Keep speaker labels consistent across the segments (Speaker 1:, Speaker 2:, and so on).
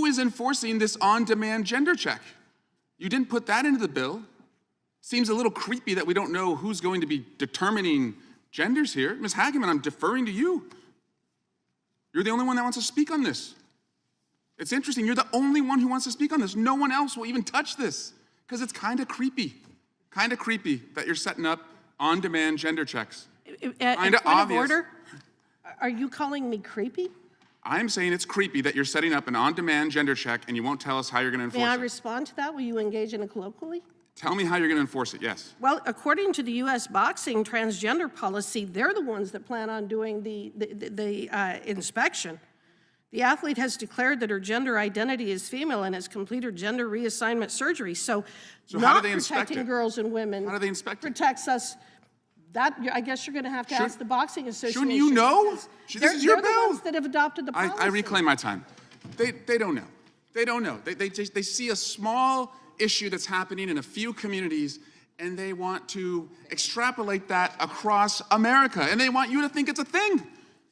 Speaker 1: is enforcing this on-demand gender check? You didn't put that into the bill. Seems a little creepy that we don't know who's going to be determining genders here. Ms. Hageman, I'm deferring to you. You're the only one that wants to speak on this. It's interesting, you're the only one who wants to speak on this. No one else will even touch this, because it's kind of creepy that you're setting up on-demand gender checks. Kind of obvious.
Speaker 2: Order? Are you calling me creepy?
Speaker 1: I'm saying it's creepy that you're setting up an on-demand gender check and you won't tell us how you're going to enforce it.
Speaker 2: May I respond to that? Will you engage in it colloquially?
Speaker 1: Tell me how you're going to enforce it, yes.
Speaker 2: Well, according to the U.S. boxing transgender policy, they're the ones that plan on doing the inspection. The athlete has declared that her gender identity is female and has completed gender reassignment surgery. So not protecting girls and women
Speaker 1: how do they inspect
Speaker 2: protects us. That, I guess you're going to have to ask the Boxing Association.
Speaker 1: Shouldn't you know? This is your bill.
Speaker 2: They're the ones that have adopted the policy.
Speaker 1: I reclaim my time. They don't know. They don't know. They see a small issue that's happening in a few communities, and they want to extrapolate that across America, and they want you to think it's a thing.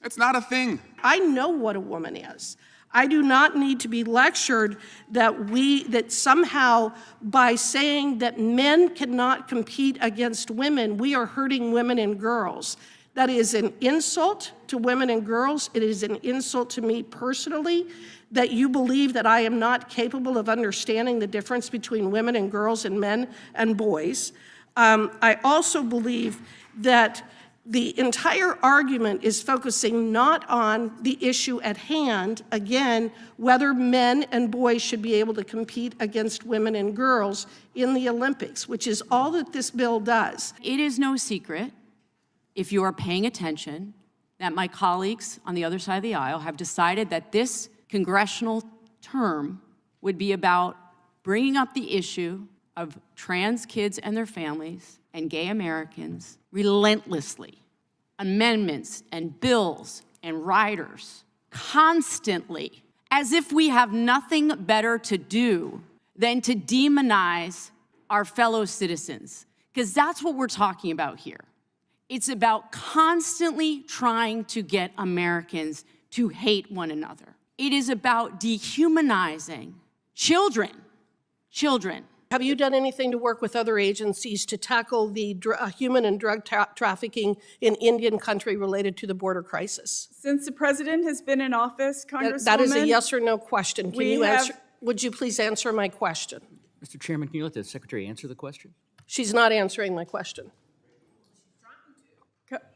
Speaker 1: It's not a thing.
Speaker 2: I know what a woman is. I do not need to be lectured that somehow by saying that men cannot compete against women, we are hurting women and girls. That is an insult to women and girls. It is an insult to me personally that you believe that I am not capable of understanding the difference between women and girls and men and boys. I also believe that the entire argument is focusing not on the issue at hand, again, whether men and boys should be able to compete against women and girls in the Olympics, which is all that this bill does.
Speaker 3: It is no secret, if you are paying attention, that my colleagues on the other side of the aisle have decided that this congressional term would be about bringing up the issue of trans kids and their families and gay Americans relentlessly. Amendments and bills and riders constantly, as if we have nothing better to do than to demonize our fellow citizens, because that's what we're talking about here. It's about constantly trying to get Americans to hate one another. It is about dehumanizing children.
Speaker 2: Have you done anything to work with other agencies to tackle the human and drug trafficking in Indian country related to the border crisis?
Speaker 4: Since the president has been in office, Congresswoman...
Speaker 2: That is a yes or no question. Can you answer? Would you please answer my question?
Speaker 5: Mr. Chairman, can you let the secretary answer the question?
Speaker 2: She's not answering my question.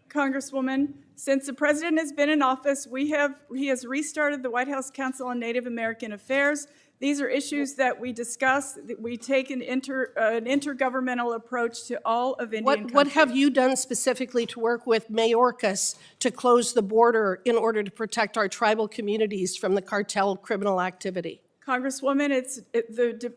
Speaker 4: Congresswoman, since the president has been in office, he has restarted the White House Council on Native American Affairs. These are issues that we discuss. We take an intergovernmental approach to all of Indian country.
Speaker 2: What have you done specifically to work with Mayorkas to close the border in order to protect our tribal communities from the cartel criminal activity?
Speaker 4: Congresswoman,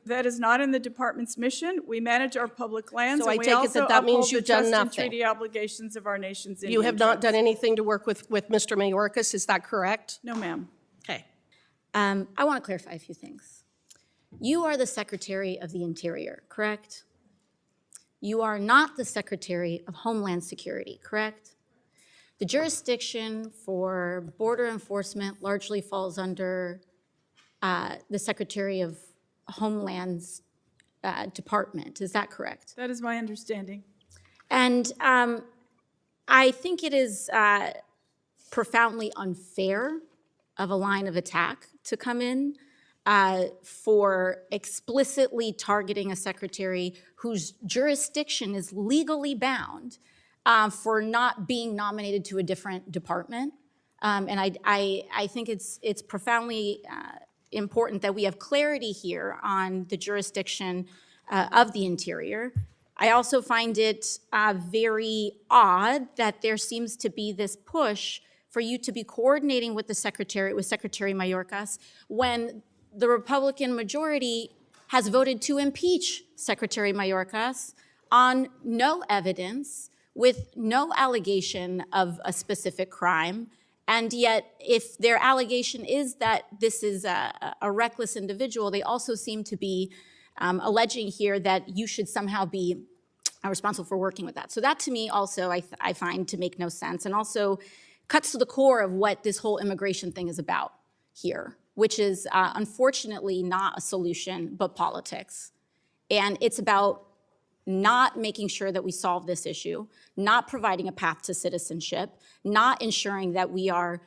Speaker 4: that is not in the department's mission. We manage our public lands,
Speaker 2: so
Speaker 4: and we
Speaker 2: I take
Speaker 4: also
Speaker 2: it that means you've done nothing.
Speaker 4: and treaty obligations of our nation's Indian
Speaker 2: You have not
Speaker 4: tribes.
Speaker 2: done anything to work with Mr. Mayorkas, is that correct?
Speaker 4: No, ma'am.
Speaker 2: Okay.
Speaker 6: I want to clarify a few things. You are the Secretary of the Interior, correct? You are not the Secretary of Homeland Security, correct? The jurisdiction for border enforcement largely falls under the Secretary of Homeland's department. Is that correct?
Speaker 4: That is my understanding.
Speaker 6: And I think it is profoundly unfair of a line of attack to come in for explicitly targeting a secretary whose jurisdiction is legally bound for not being nominated to a different department. And I think it's profoundly important that we have clarity here on the jurisdiction of the Interior. I also find it very odd that there seems to be this push for you to be coordinating with Secretary Mayorkas when the Republican majority has voted to impeach Secretary Mayorkas on no evidence, with no allegation of a specific crime. And yet, if their allegation is that this is a reckless individual, they also seem to be alleging here that you should somehow be responsible for working with that. So that, to me, also, I find to make no sense, and also cuts to the core of what this whole immigration thing is about here. which is unfortunately not a solution, but politics. And it's about not making sure that we solve this issue, not providing a path to citizenship, not ensuring that we are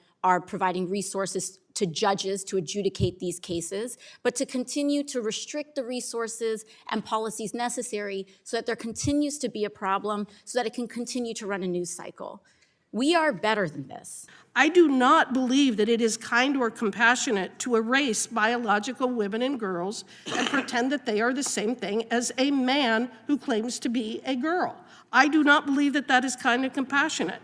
Speaker 6: providing resources to judges to adjudicate these cases, but to continue to restrict the resources and policies necessary so that there continues to be a problem, so that it can continue to run a news cycle. We are better than this.
Speaker 2: I do not believe that it is kind or compassionate to erase biological women and girls and pretend that they are the same thing as a man who claims to be a girl. I do not believe that that is kind and compassionate.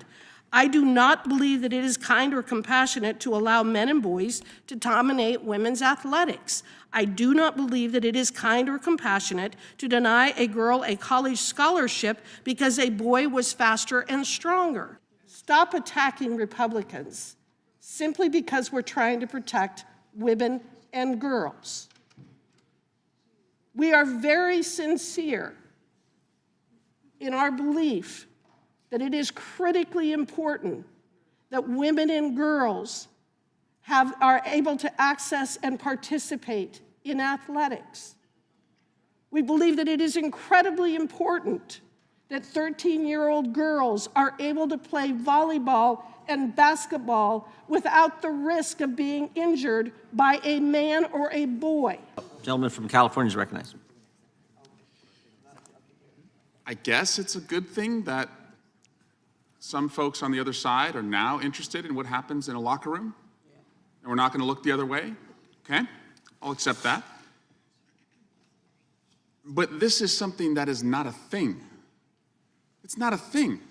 Speaker 2: I do not believe that it is kind or compassionate to allow men and boys to dominate women's athletics. I do not believe that it is kind or compassionate to deny a girl a college scholarship because a boy was faster and stronger. Stop attacking Republicans simply because we're trying to protect women and girls. We are very sincere in our belief that it is critically important that women and girls are able to access and participate in athletics. We believe that it is incredibly important that 13-year-old girls are able to play volleyball and basketball without the risk of being injured by a man or a boy.
Speaker 7: Gentleman from California is recognized.
Speaker 1: I guess it's a good thing that some folks on the other side are now interested in what happens in a locker room, and we're not going to look the other way. Okay? I'll accept that. But this is something that is not a thing. It's not a thing.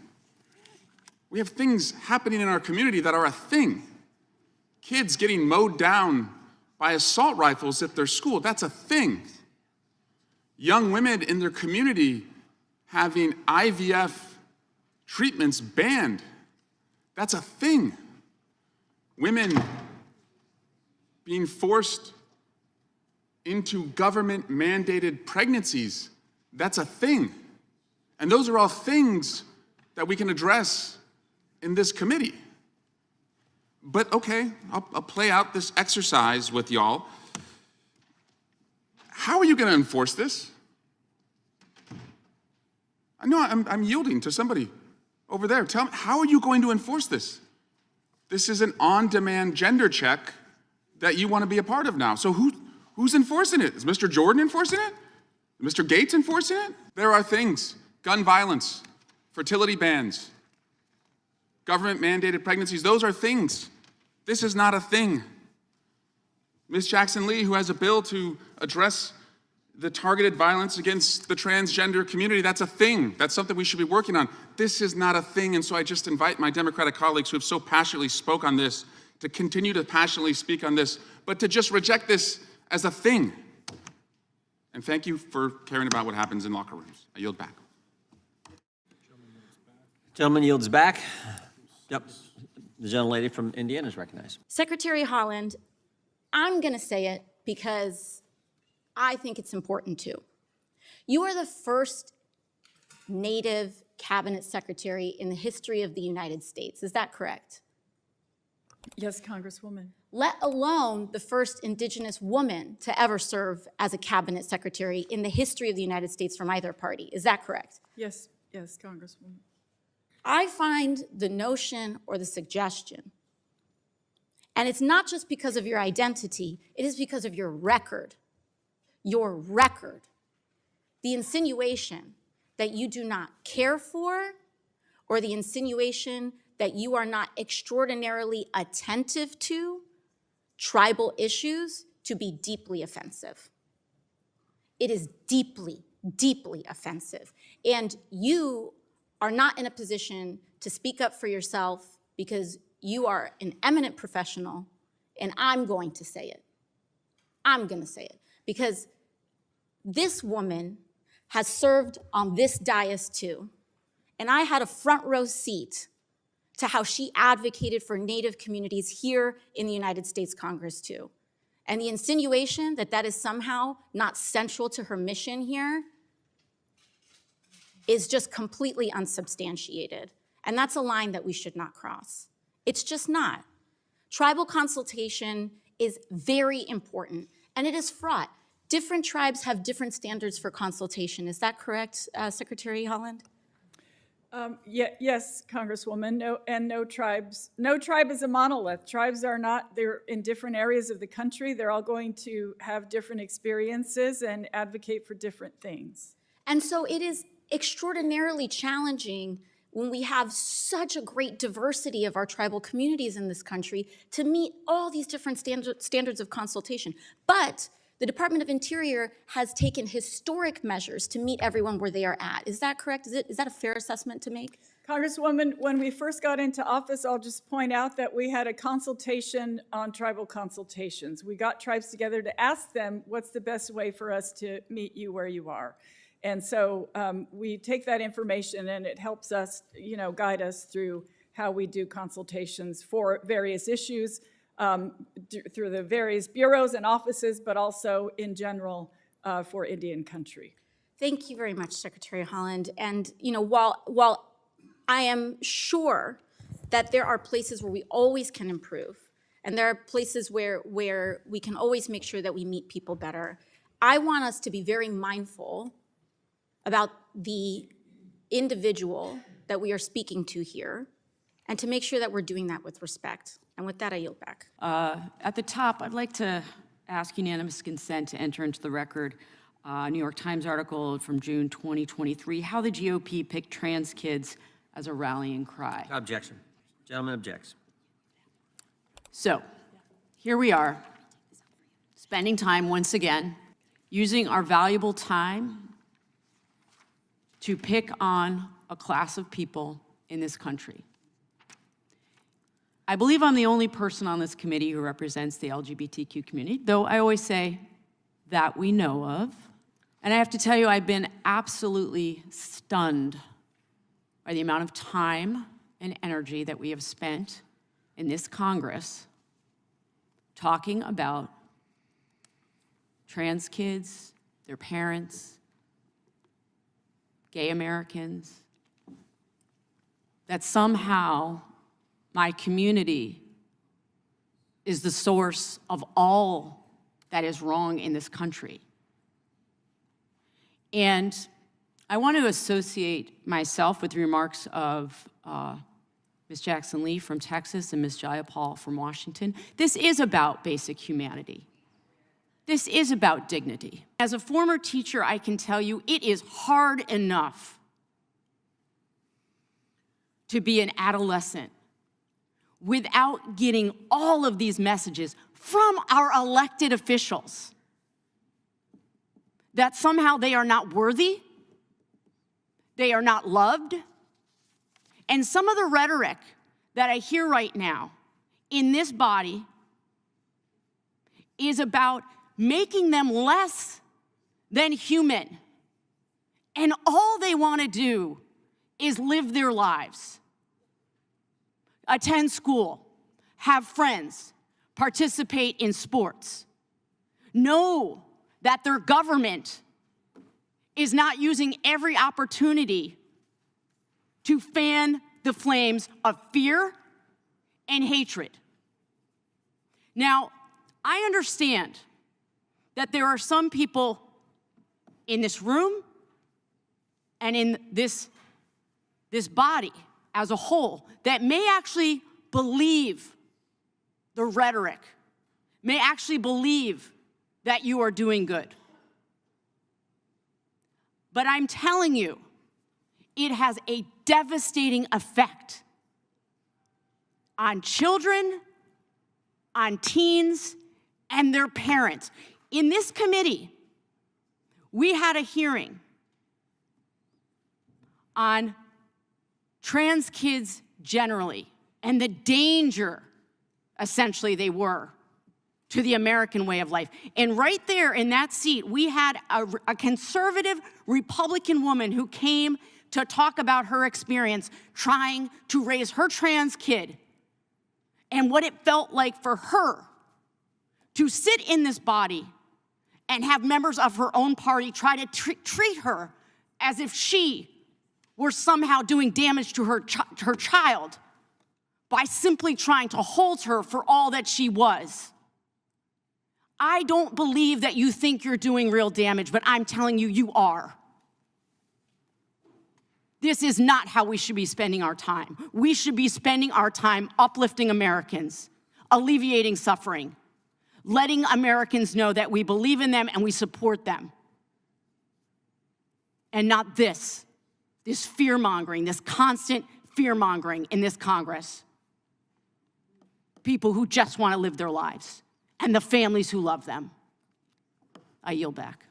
Speaker 1: We have things happening in our community that are a thing. Kids getting mowed down by assault rifles at their school, that's a thing. Young women in their community having IVF treatments banned, that's a thing. Women being forced into government-mandated pregnancies, that's a thing. And those are all things that we can address in this committee. But okay, I'll play out this exercise with y'all. How are you going to enforce this? I know I'm yielding to somebody over there. Tell me, how are you going to enforce this? This is an on-demand gender check that you want to be a part of now. So who's enforcing it? Is Mr. Jordan enforcing it? Is Mr. Gates enforcing it? There are things, gun violence, fertility bans, government-mandated pregnancies, those are things. This is not a thing. Ms. Jackson Lee, who has a bill to address the targeted violence against the transgender community, that's a thing. That's something we should be working on. This is not a thing, and so I just invite my Democratic colleagues who have so passionately spoke on this to continue to passionately speak on this, but to just reject this as a thing. And thank you for caring about what happens in locker rooms. I yield back.
Speaker 7: Gentleman yields back. Yep. The gentlelady from Indiana is recognized.
Speaker 6: Secretary Haaland, I'm going to say it because I think it's important too. You are the first Native cabinet secretary in the history of the United States. Is that correct?
Speaker 4: Yes, Congresswoman.
Speaker 6: Let alone the first Indigenous woman to ever serve as a cabinet secretary in the history of the United States from either party. Is that correct?
Speaker 4: Yes, Congresswoman.
Speaker 6: I find the notion or the suggestion, and it's not just because of your identity, it is because of your record, the insinuation that you do not care for, or the insinuation that you are not extraordinarily attentive to tribal issues, to be deeply offensive. It is deeply, deeply offensive. And you are not in a position to speak up for yourself because you are an eminent professional, and I'm going to say it. I'm going to say it because this woman has served on this dais too, and I had a front row seat to how she advocated for Native communities here in the United States Congress too. And the insinuation that that is somehow not central to her mission here is just completely unsubstantiated. And that's a line that we should not cross. It's just not. Tribal consultation is very important, and it is fraught. Different tribes have different standards for consultation. Is that correct, Secretary Haaland?
Speaker 4: Yes, Congresswoman. No tribes. No tribe is a monolith. Tribes are not. They're in different areas of the country. They're all going to have different experiences and advocate for different things.
Speaker 6: And so it is extraordinarily challenging when we have such a great diversity of our tribal communities in this country to meet all these different standards of consultation. But the Department of Interior has taken historic measures to meet everyone where they are at. Is that correct? Is that a fair assessment to make?
Speaker 4: Congresswoman, when we first got into office, I'll just point out that we had a consultation on tribal consultations. We got tribes together to ask them, what's the best way for us to meet you where you are? And so we take that information and it helps us, guide us through how we do consultations for various issues through the various bureaus and offices, but also in general for Indian country.
Speaker 6: Thank you very much, Secretary Haaland. And while I am sure that there are places where we always can improve, and there are places where we can always make sure that we meet people better, I want us to be very mindful about the individual that we are speaking to here, and to make sure that we're doing that with respect. And with that, I yield back.
Speaker 3: At the top, I'd like to ask unanimous consent to enter into the record a New York Times article from June 2023, how the GOP picked trans kids as a rallying cry.
Speaker 7: Objection. Gentleman objects.
Speaker 3: So here we are, spending time once again, using our valuable time to pick on a class of people in this country. I believe I'm the only person on this committee who represents the LGBTQ community, though I always say that we know of. And I have to tell you, I've been absolutely stunned by the amount of time and energy that we have spent in this Congress talking about trans kids, their parents, gay Americans, that somehow my community is the source of all that is wrong in this country. And I want to associate myself with the remarks of Ms. Jackson Lee from Texas and Ms. Jayapal from Washington. This is about basic humanity. This is about dignity. As a former teacher, I can tell you it is hard enough to be an adolescent without getting all of these messages from our elected officials that somehow they are not worthy, they are not loved. And some of the rhetoric that I hear right now in this body is about making them less than human. And all they want to do is live their lives. Attend school, have friends, participate in sports. Know that their government is not using every opportunity to fan the flames of fear and hatred. Now, I understand that there are some people in this room and in this body as a whole that may actually believe the rhetoric, may actually believe that you are doing good. But I'm telling you, it has a devastating effect on children, on teens, and their parents. In this committee, we had a hearing on trans kids generally and the danger, essentially, they were to the American way of life. And right there in that seat, we had a conservative Republican woman who came to talk about her experience trying to raise her trans kid and what it felt like for her to sit in this body and have members of her own party try to treat her as if she were somehow doing damage to her child by simply trying to hold her for all that she was. I don't believe that you think you're doing real damage, but I'm telling you, you are. This is not how we should be spending our time. We should be spending our time uplifting Americans, alleviating suffering, letting Americans know that we believe in them and we support them. And not this fear-mongering, this constant fear-mongering in this Congress. People who just want to live their lives and the families who love them. I yield back.